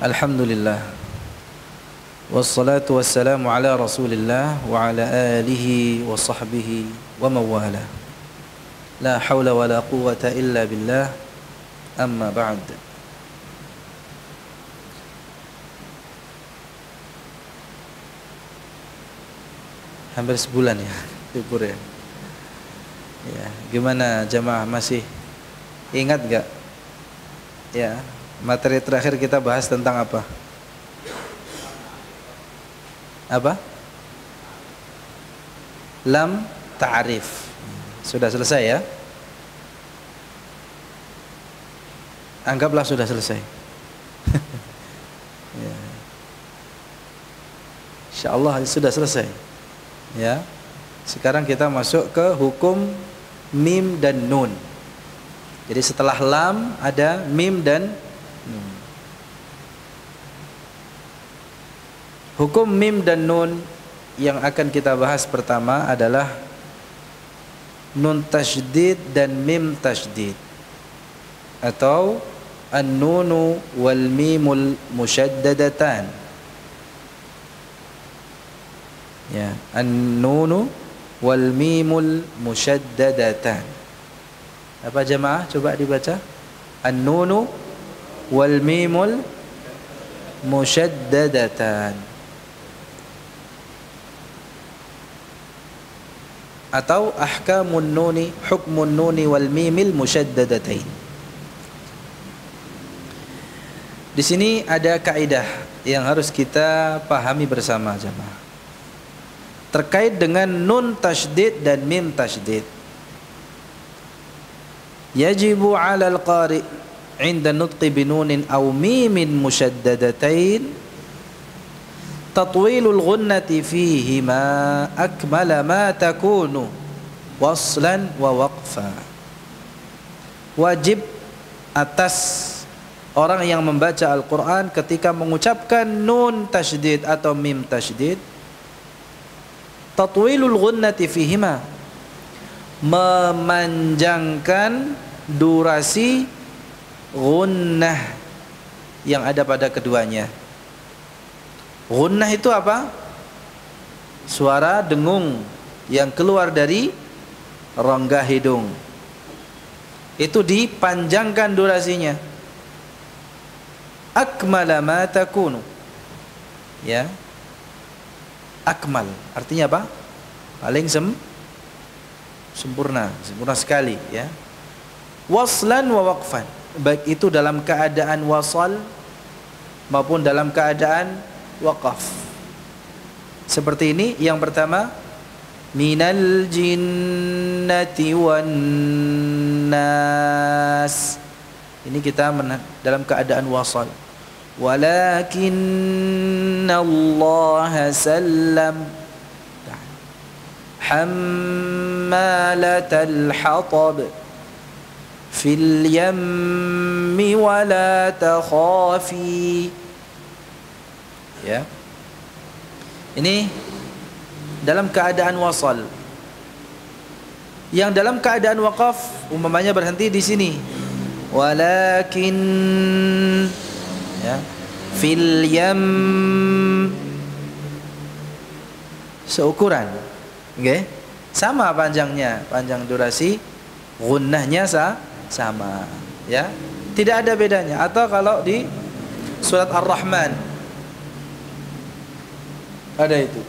Alhamdulillah. Wassalatu wassalamu ala Rasulillah wa ala alihi wa sahbihi wa mawala. La hawla wa la quwwata illa billah. Amma ba'd. Hampir sebulan ya libur ya. Ya, gimana jamaah, masih ingat enggak? Ya, materi terakhir kita bahas tentang apa? Apa? Lam ta'rif. Sudah selesai ya? Anggaplah sudah selesai. Ya. Insyaallah sudah selesai. Ya. Sekarang kita masuk ke hukum mim dan nun. Jadi setelah lam ada mim dan nun. Hukum mim dan nun yang akan kita bahas pertama adalah nun tasydid dan mim tasydid, atau an-nunu wal mimul musyaddadatan. Ya, an-nunu wal mimul musyaddadatan. Apa jemaah? Coba dibaca. An-nunu wal mimul musyaddadatan. Atau ahkamun nuni, hukmun nuni wal mimil musyaddadatain. Di sini ada kaidah yang harus kita pahami bersama jemaah, terkait dengan nun tasydid dan mim tasydid. Yajibu 'alal qari' 'inda nutqi binunin aw mimin musyaddadatain tatwilul ghunnati fihima akmala ma takunu waslan wa waqfa. Wajib atas orang yang membaca Al-Quran ketika mengucapkan nun tasydid atau mim tasydid, tatwilul ghunnati fihima, memanjangkan durasi ghunnah yang ada pada keduanya. Ghunnah itu apa? Suara dengung yang keluar dari rongga hidung. Itu dipanjangkan durasinya. Akmala ma takunu. Ya. Akmal artinya apa? Paling sempurna sekali ya. Waslan wa waqfan, baik itu dalam keadaan wasal maupun dalam keadaan waqaf. Seperti ini yang pertama, minal jinnati wan nas. Ini kita dalam keadaan wasal. Walakinna Allah sallam hammalatal hatab fil yammi wala takhafi. Ya. Ini dalam keadaan wasal. Yang dalam keadaan waqaf umpamanya berhenti di sini. Walakin ya, fil yam, seukuran. Okay? Sama panjangnya, panjang durasi, gunnahnya sama, ya. Tidak ada bedanya. Atau kalau di surat Ar-Rahman ada itu.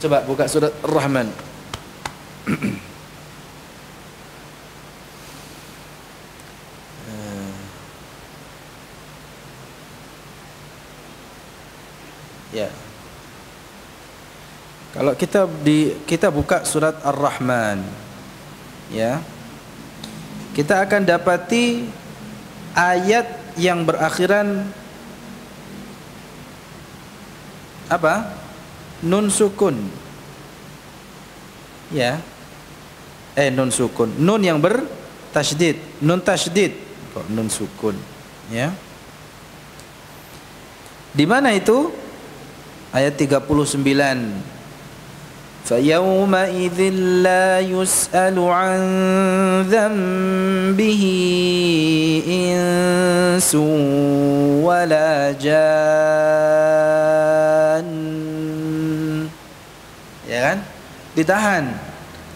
Coba buka surat Ar-Rahman. Ya. Kalau kita buka surat Ar-Rahman, ya, kita akan dapati ayat yang berakhiran apa? Nun sukun. Ya. Nun sukun. Nun yang bertasydid. Nun tasydid. Kok nun sukun? Ya. Di mana itu? Ayat 39. فَيَوْمَئِذٍ لَا يُسْأَلُ عَنْ ذَنْبِهِ إِنْسٌ وَلَا جَانٌّ. Ya kan? Ditahan.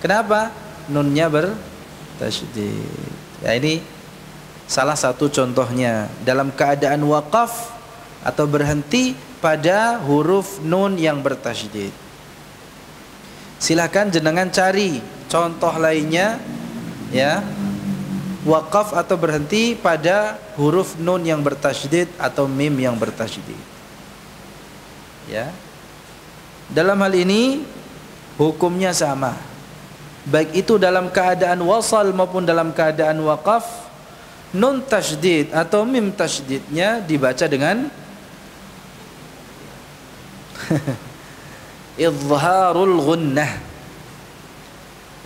Kenapa? Nunnya bertasydid. Ya, ini salah satu contohnya dalam keadaan waqaf atau berhenti pada huruf nun yang bertasydid. Silakan jenengan cari contoh lainnya, ya, waqaf atau berhenti pada huruf nun yang bertasydid atau mim yang bertasydid. Ya, dalam hal ini hukumnya sama, baik itu dalam keadaan wasal maupun dalam keadaan waqaf. Nun tasydid atau mim tasydidnya dibaca dengan izharul gunnah.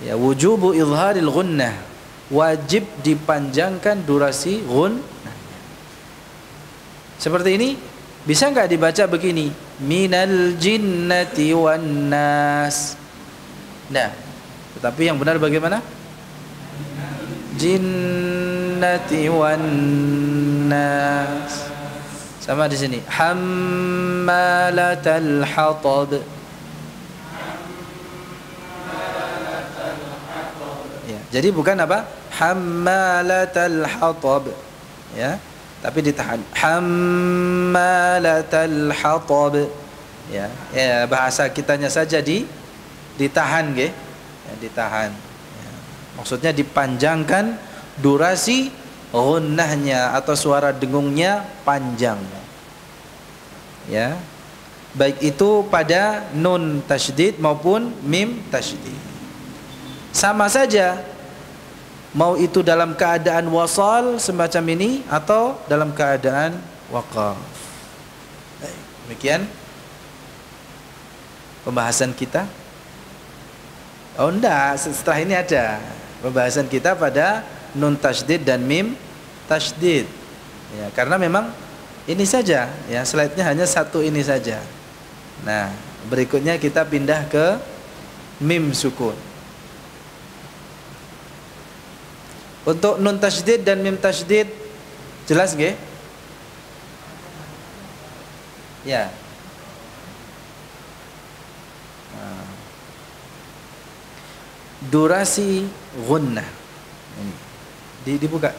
Ya, wujubu izharil gunnah, wajib dipanjangkan durasi gunnah. Seperti ini, bisa enggak dibaca begini? Minal jinnati wan nas. Nah, tetapi yang benar bagaimana? Jinnati wan nas. Sama di sini. Hammalatal hatab. Ya, jadi bukan apa? Hammalatal hatab. Ya, tapi ditahan. Hammalatal hatab. Ya, ya, bahasa kitanya saja ditahan, nggih. Ya, ditahan. Ya, maksudnya dipanjangkan durasi gunnahnya atau suara dengungnya panjang. Ya, baik itu pada nun tasydid maupun mim tasydid. Sama saja, mau itu dalam keadaan wasal semacam ini atau dalam keadaan waqaf. Baik, demikian pembahasan kita. Oh enggak, setelah ini ada pembahasan kita pada nun tasydid dan mim tasydid. Ya, karena memang ini saja, ya, slide-nya hanya satu ini saja. Nah, berikutnya kita pindah ke mim sukun. Untuk nun tasydid dan mim tasydid jelas nggih? Ya. Nah, durasi gunnah ini dibuka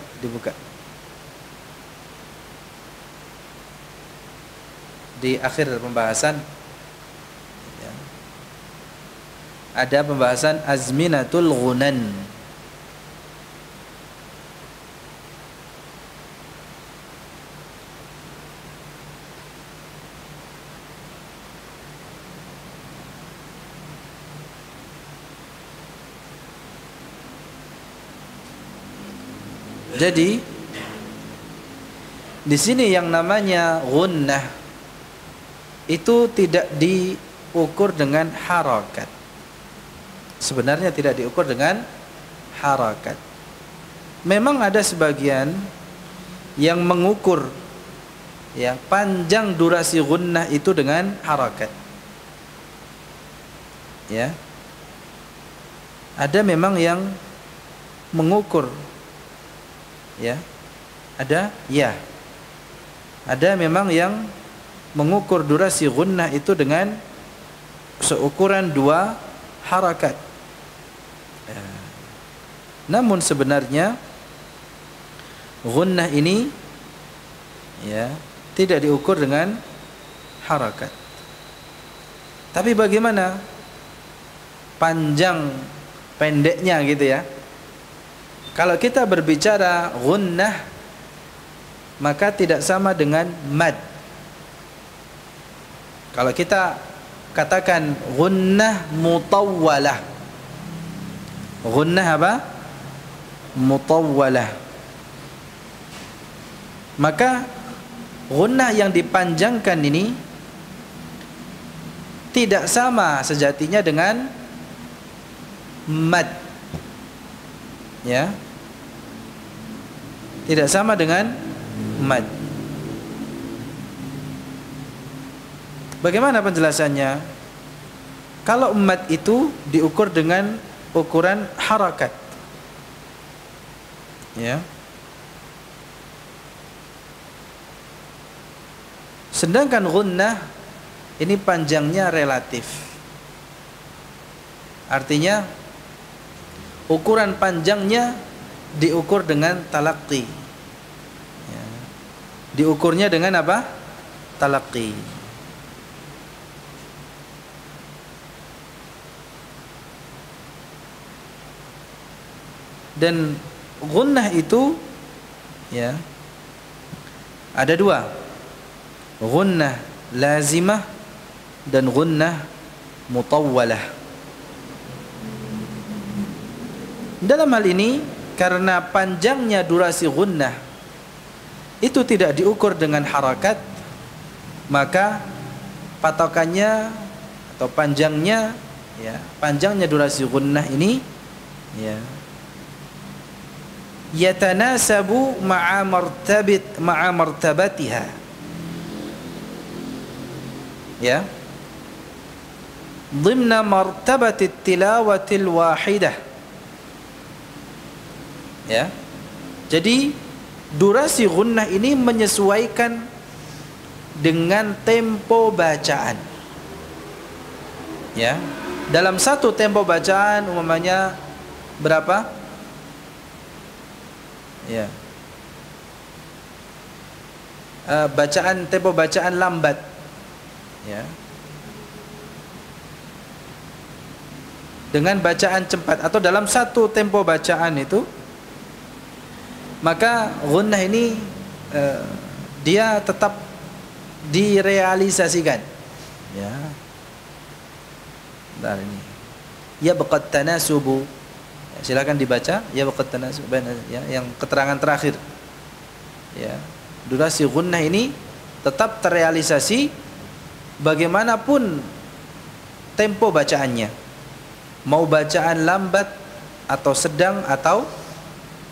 di akhir pembahasan, ya, ada pembahasan azminatul ghunan. Jadi di sini yang namanya gunnah itu tidak diukur dengan harakat. Sebenarnya tidak diukur dengan harakat. Memang ada sebagian yang mengukur, ya, panjang durasi gunnah itu dengan harakat. Ya. Ada memang yang mengukur, ya, ada, ya, ada memang yang mengukur durasi gunnah itu dengan seukuran 2 harakat. Namun sebenarnya gunnah ini, ya, tidak diukur dengan harakat. Tapi bagaimana panjang pendeknya gitu ya? Kalau kita berbicara gunnah, maka tidak sama dengan mad. Kalau kita katakan gunnah mutawwalah. Gunnah apa? Mutawwalah. Maka gunnah yang dipanjangkan ini tidak sama sejatinya dengan mad. Ya. Tidak sama dengan mad. Bagaimana penjelasannya? Kalau mad itu diukur dengan ukuran harakat. Ya. Sedangkan gunnah ini panjangnya relatif. Artinya ukuran panjangnya diukur dengan talaqqi. Ya. Diukurnya dengan apa? Talaqqi. Dan gunnah itu ya ada dua, gunnah lazimah dan gunnah mutawwalah. Dalam hal ini karena panjangnya durasi gunnah itu tidak diukur dengan harakat, maka patokannya atau panjangnya ya, panjangnya durasi gunnah ini ya yatanasabu ma'a martabatiha. Ya. Dhimna martabati tilawatil wahidah. Ya. Jadi durasi gunnah ini menyesuaikan dengan tempo bacaan. Ya. Dalam satu tempo bacaan umpamanya berapa? Ya. Bacaan, tempo bacaan lambat. Ya. Dengan bacaan cepat atau dalam satu tempo bacaan itu, maka gunnah ini dia tetap direalisasikan. Ya. Bentar ini. Ya baqat tanasubu. Silakan dibaca ya baqat tanasub ya, yang keterangan terakhir. Ya. Durasi gunnah ini tetap terrealisasi bagaimanapun tempo bacaannya. Mau bacaan lambat atau sedang atau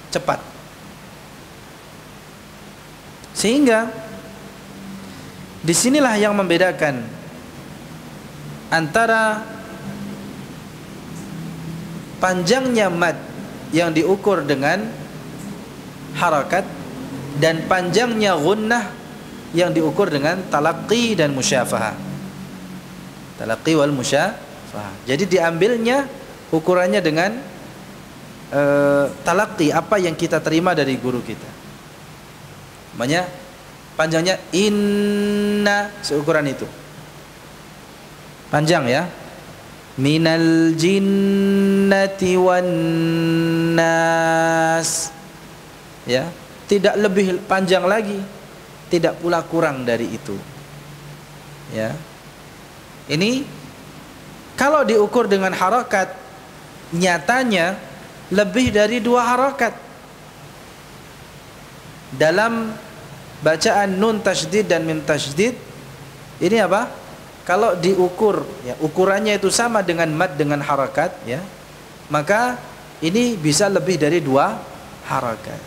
cepat. Sehingga disinilah yang membedakan antara panjangnya mad yang diukur dengan harakat dan panjangnya gunnah yang diukur dengan talaqqi dan musyafahah. Talaqqi wal musyafahah. Jadi diambilnya ukurannya dengan talaqqi, apa yang kita terima dari guru kita. Makanya panjangnya inna, seukuran itu. Panjang ya. Minal jinnati wan nas. Ya, tidak lebih panjang lagi, tidak pula kurang dari itu. Ya. Ini kalau diukur dengan harakat, nyatanya lebih dari 2 harakat. Dalam bacaan nun tasydid dan mim tasydid ini apa? Kalau diukur ya, ukurannya itu sama dengan mad dengan harakat ya, maka ini bisa lebih dari 2 harakat.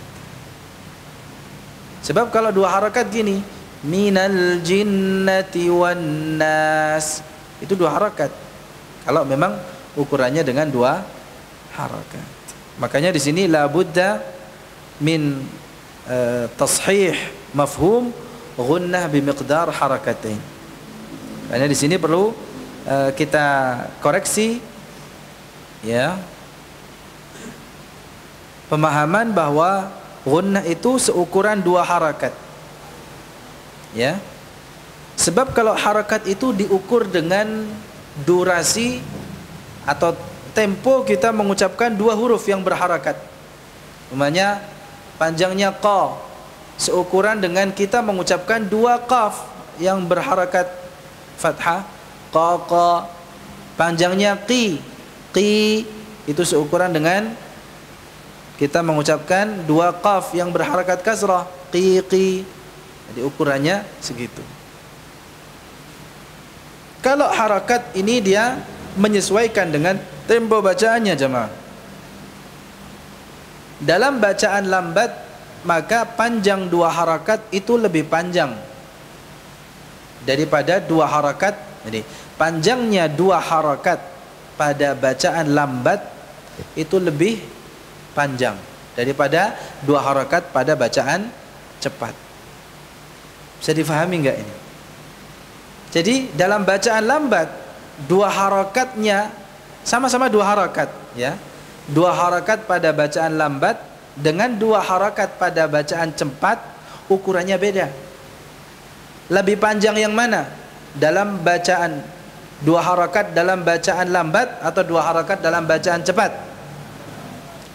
Sebab kalau 2 harakat gini, minal jinnati wan nas, itu 2 harakat. Kalau memang ukurannya dengan 2 harakat. Makanya di sini la budda min tashih mafhum gunnah bimiqdar harakatain. Karena di sini perlu kita koreksi ya pemahaman bahwa gunnah itu seukuran 2 harakat. Ya. Sebab kalau harakat itu diukur dengan durasi atau tempo kita mengucapkan 2 huruf yang berharakat. Umpamanya panjangnya qa seukuran dengan kita mengucapkan 2 qaf yang berharakat fathah, qa. Panjangnya qi itu seukuran dengan kita mengucapkan 2 qaf yang berharakat kasrah, qi. Jadi ukurannya segitu. Kalau harakat ini dia menyesuaikan dengan tempo bacaannya jemaah. Dalam bacaan lambat maka panjang 2 harakat itu lebih panjang daripada 2 harakat Jadi panjangnya dua harakat pada bacaan lambat itu lebih panjang daripada dua harakat pada bacaan cepat. Bisa difahami enggak ini? Jadi dalam bacaan lambat dua harakatnya sama-sama dua harakat, ya. Dua harakat pada bacaan lambat dengan dua harakat pada bacaan cepat ukurannya beda. Lebih panjang yang mana? Dalam bacaan dua harakat dalam bacaan lambat atau dua harakat dalam bacaan cepat?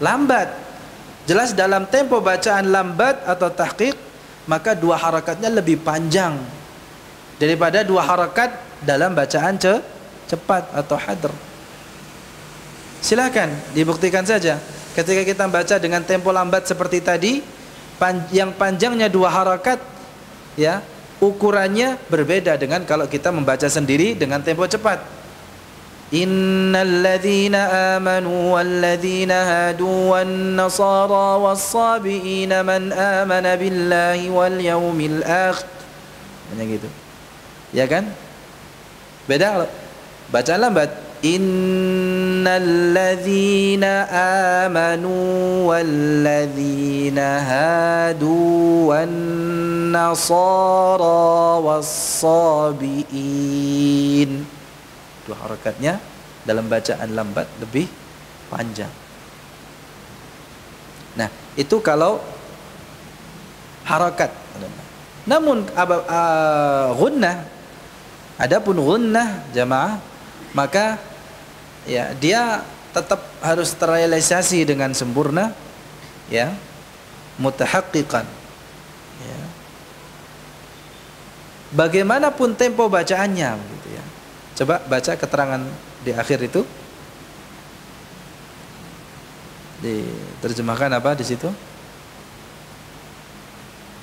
Lambat. Jelas dalam tempo bacaan lambat atau tahqiq, maka dua harakatnya lebih panjang daripada dua harakat dalam bacaan cepat atau hadr. Silakan dibuktikan saja. Ketika kita baca dengan tempo lambat seperti tadi, yang panjangnya dua harakat, ya, ukurannya berbeda dengan kalau kita membaca sendiri dengan tempo cepat. Innal ladzina amanu wal ladzina hadu wan nasara was-sabiina man amana billahi wal yaumil akhir. Hanya gitu. Ya kan? Beda kalau bacaan lambat. Innal ladzina amanu wal ladzina hadu wan nasara was-sabiin. Dua harakatnya dalam bacaan lambat lebih panjang. Nah, itu kalau harakat. Namun gunnah, adapun gunnah jamaah, maka ya dia tetap harus terrealisasi dengan sempurna, ya, mutahaqqiqan, ya. Bagaimanapun tempo bacaannya, gitu ya. Coba baca keterangan di akhir itu. Diterjemahkan apa di situ?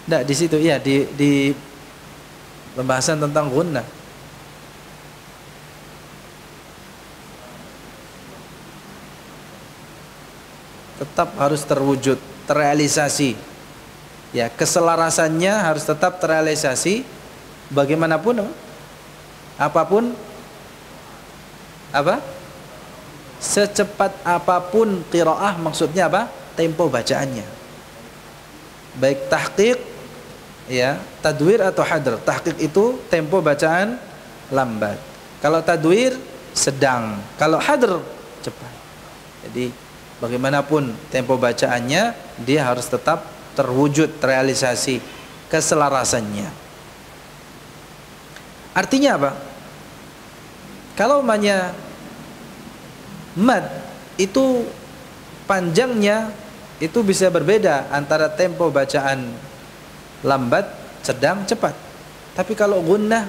Tidak di situ, iya, di pembahasan tentang gunnah. Tetap harus terwujud, terrealisasi. Ya, keselarasannya harus tetap terrealisasi bagaimanapun, apapun, apa? Secepat apapun qiraah, maksudnya apa? Tempo bacaannya. Baik tahqiq, ya, tadwir atau hadr. Tahqiq itu tempo bacaan lambat. Kalau tadwir sedang, kalau hadr cepat. Jadi bagaimanapun tempo bacaannya, dia harus tetap terwujud, terrealisasi keselarasannya. Artinya apa? Kalau umpamanya mad itu panjangnya itu bisa berbeda antara tempo bacaan lambat, sedang, cepat. Tapi kalau gunnah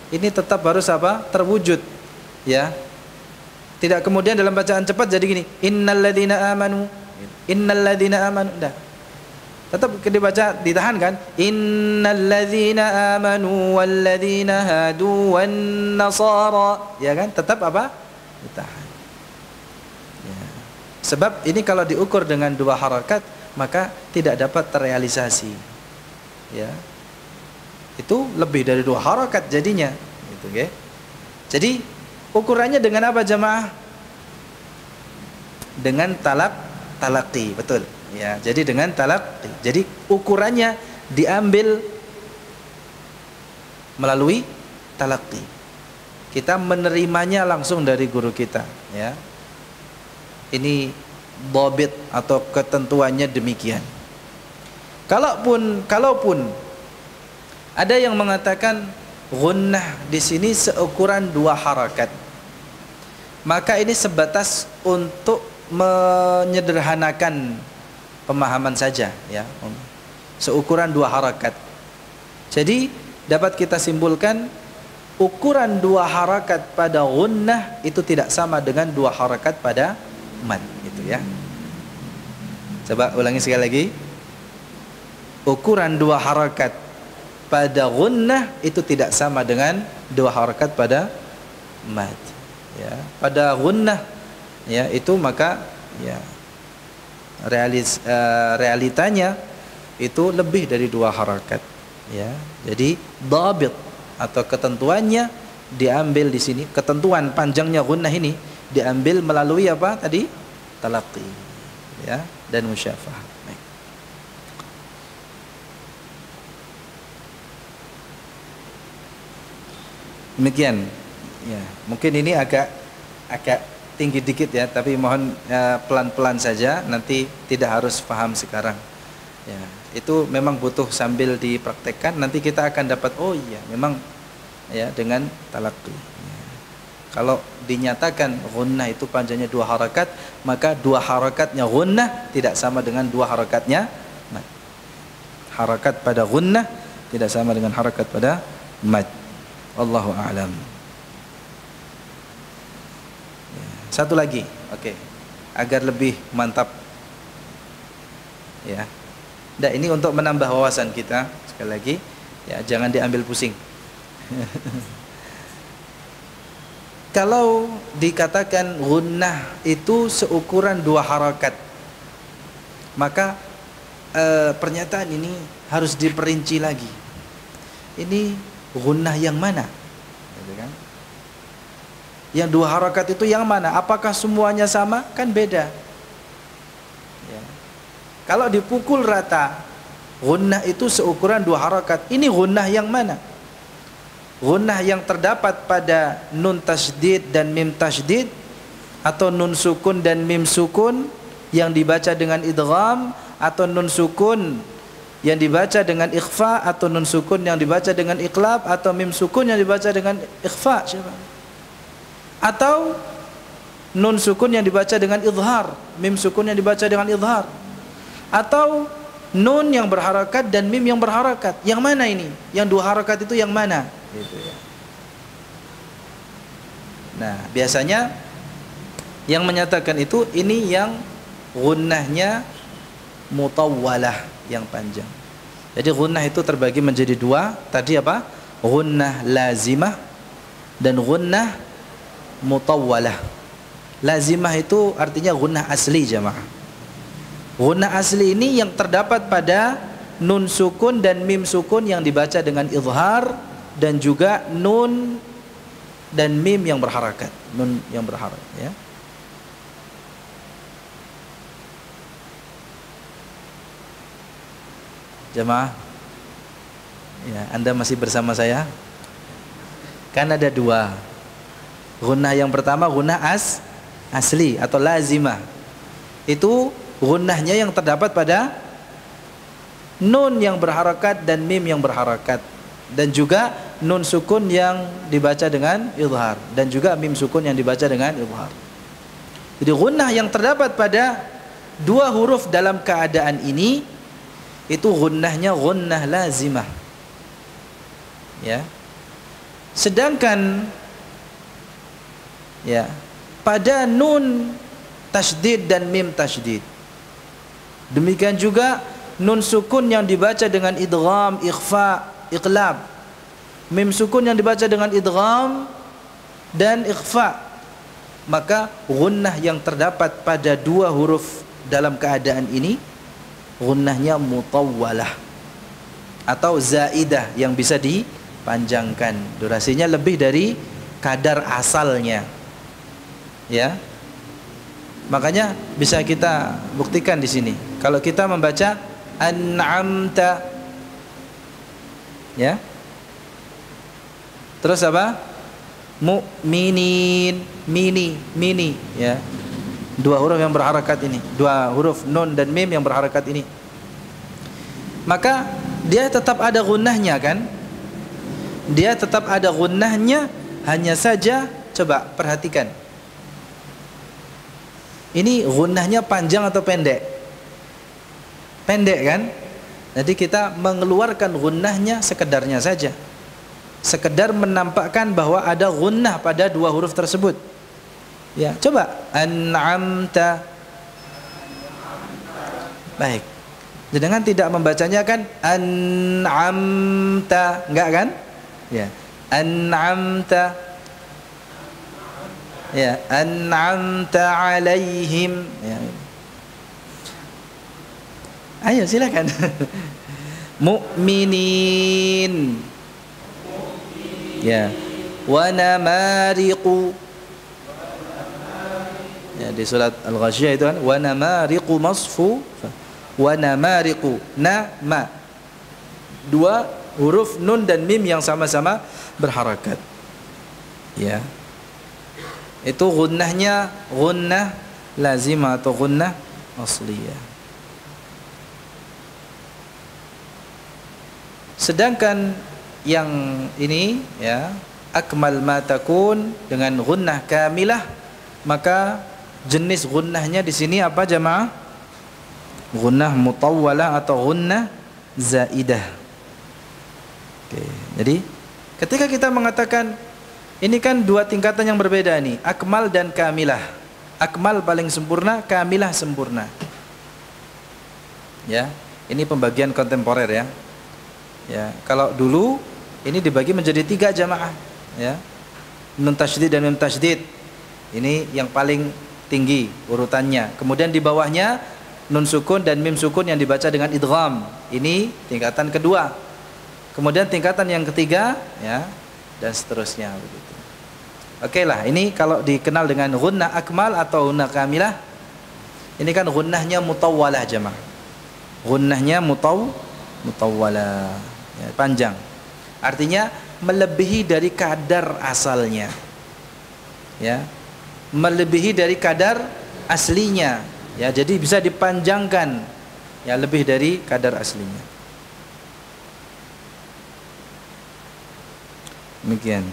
ini tetap harus apa? Terwujud, ya. Tidak kemudian dalam bacaan cepat jadi gini, innalladzina amanu, innalladzina amanu. Dah. Tetap dibaca, ditahan kan? Innalladzina amanu walladzina hadu wan nasara. Ya kan? Tetap apa? Ditahan. Ya. Sebab ini kalau diukur dengan dua harakat, maka tidak dapat terrealisasi. Ya. Itu lebih dari dua harakat jadinya, gitu, okay? Jadi ukurannya dengan apa jamaah? Dengan talaqi, betul. Ya, jadi dengan talaqi. Jadi ukurannya diambil melalui talaqi. Kita menerimanya langsung dari guru kita, ya. Ini dhabit atau ketentuannya demikian. Kalaupun ada yang mengatakan gunnah di sini seukuran dua harakat, maka ini sebatas untuk menyederhanakan pemahaman saja, ya, seukuran dua harakat. Jadi dapat kita simpulkan ukuran dua harakat pada gunnah itu tidak sama dengan dua harakat pada mad, itu ya. Coba ulangi sekali lagi. Ukuran dua harakat pada gunnah itu tidak sama dengan dua harakat pada mad, ya. Pada gunnah, ya, itu maka, ya, realitanya itu lebih dari dua harakat, ya. Jadi dhabit atau ketentuannya diambil di sini, ketentuan panjangnya gunnah ini diambil melalui apa tadi? Talaqi, ya, dan musyafahah. Baik. Demikian. Ya, mungkin ini agak tinggi dikit ya, tapi mohon pelan-pelan saja, nanti tidak harus paham sekarang. Ya, itu memang butuh sambil dipraktekkan, nanti kita akan dapat oh iya, memang ya dengan talaqi. Ya. Kalau dinyatakan gunnah itu panjangnya 2 harakat, maka 2 harakatnya gunnah tidak sama dengan 2 harakatnya mad. Harakat pada gunnah tidak sama dengan harakat pada mad. Wallahu a'lam. Ya. Satu lagi, oke, agar lebih mantap. Ya. Nah, ini untuk menambah wawasan kita sekali lagi. Ya, jangan diambil pusing. Kalau dikatakan gunnah itu seukuran 2 harakat, maka pernyataan ini harus diperinci lagi. Ini gunnah yang mana? Gitu kan? Yang 2 harakat itu yang mana? Apakah semuanya sama? Kan beda. Ya. Kalau dipukul rata, gunnah itu seukuran 2 harakat. Ini gunnah yang mana? Gunnah yang terdapat pada nun tasydid dan mim tasydid, atau nun sukun dan mim sukun yang dibaca dengan idgham, atau nun sukun yang dibaca dengan ikhfa, atau nun sukun yang dibaca dengan iqlab, atau mim sukun yang dibaca dengan ikhfa, siapa? Atau nun sukun yang dibaca dengan idhar, mim sukun yang dibaca dengan idhar, atau nun yang berharakat dan mim yang berharakat. Yang mana ini? Yang 2 harakat itu yang mana? Gitu ya. Nah, biasanya yang menyatakan itu ini yang gunnahnya mutawwalah, yang panjang. Jadi gunnah itu terbagi menjadi 2. Tadi apa? Gunnah lazimah dan gunnah mutawwalah. Lazimah itu artinya gunnah asli, jamaah. Gunnah asli ini yang terdapat pada nun sukun dan mim sukun yang dibaca dengan izhar, dan juga nun dan mim yang berharakat, nun yang berharakat, ya. Jemaah, ya, Anda masih bersama saya? Kan ada 2. Gunnah yang pertama gunnah asli atau lazimah. Itu gunnahnya yang terdapat pada nun yang berharakat dan mim yang berharakat, dan juga nun sukun yang dibaca dengan izhar, dan juga mim sukun yang dibaca dengan izhar. Jadi gunnah yang terdapat pada 2 huruf dalam keadaan ini, itu gunnahnya gunnah lazimah, ya. Sedangkan ya pada nun tasydid dan mim tasydid, demikian juga nun sukun yang dibaca dengan idgham, ikhfa, iqlab, mim sukun yang dibaca dengan idgham dan ikhfa, maka gunnah yang terdapat pada 2 huruf dalam keadaan ini gunnahnya mutawwalah atau zaidah, yang bisa dipanjangkan, durasinya lebih dari kadar asalnya, ya. Makanya bisa kita buktikan di sini. Kalau kita membaca an'amta, ya, terus apa? Mu'minin, mini, ya. 2 huruf yang berharakat ini, 2 huruf nun dan mim yang berharakat ini, maka dia tetap ada gunnahnya, kan? Dia tetap ada gunnahnya, hanya saja coba perhatikan. Ini gunnahnya panjang atau pendek? Pendek, kan? Jadi kita mengeluarkan gunnahnya sekedarnya saja, sekedar menampakkan bahwa ada gunnah pada 2 huruf tersebut. Ya, coba an'amta. Baik. Jangan tidak membacanya kan an'amta, enggak kan? Ya. An'amta. Ya, an'amta alaihim. Ya. Ayo silakan. Mu'minin. Ya. wa namariqu. Ya, di surat Al-Ghasyiyah itu kan wa namariqu masfu wa namariqu ma. Dua huruf nun dan mim yang sama-sama berharakat. Ya. Itu gunnahnya gunnah lazimah atau gunnah asliyah. Sedangkan yang ini ya, akmal ma takun dengan gunnah kamilah, maka jenis gunnahnya di sini apa jamaah? Gunnah mutawwalah atau gunnah zaidah. Oke, jadi ketika kita mengatakan ini kan dua tingkatan yang berbeda nih, akmal dan kamilah. Akmal paling sempurna, kamilah sempurna. Ya, ini pembagian kontemporer ya. Ya, kalau dulu ini dibagi menjadi 3 jamaah. Ya, nun tasydid dan mim tasydid. Ini yang paling tinggi urutannya. Kemudian di bawahnya nun sukun dan mim sukun yang dibaca dengan idgham. Ini tingkatan kedua. Kemudian tingkatan yang ketiga, ya, dan seterusnya begitu. Oke lah, ini kalau dikenal dengan gunnah akmal atau gunnah kamilah, ini kan gunnahnya mutawwalah jamaah. Gunnahnya mutawwalah, ya, panjang. Artinya melebihi dari kadar asalnya. Ya. Melebihi dari kadar aslinya. Ya, jadi bisa dipanjangkan, ya, lebih dari kadar aslinya. Demikian.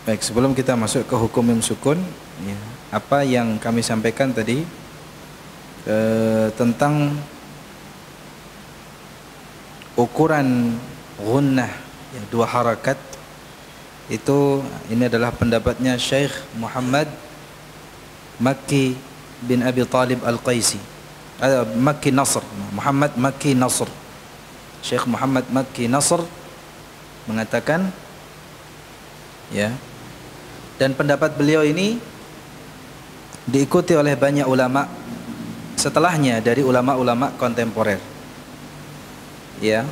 Baik, sebelum kita masuk ke hukum mim sukun, ya, apa yang kami sampaikan tadi tentang ukuran gunnah, ya, 2 harakat itu, ini adalah pendapatnya Syekh Muhammad Makki bin Abi Talib Al-Qaisi, Makki Nasr, Muhammad Makki Nasr. Syekh Muhammad Makki Nasr mengatakan, ya, dan pendapat beliau ini diikuti oleh banyak ulama setelahnya dari ulama-ulama kontemporer. Ya.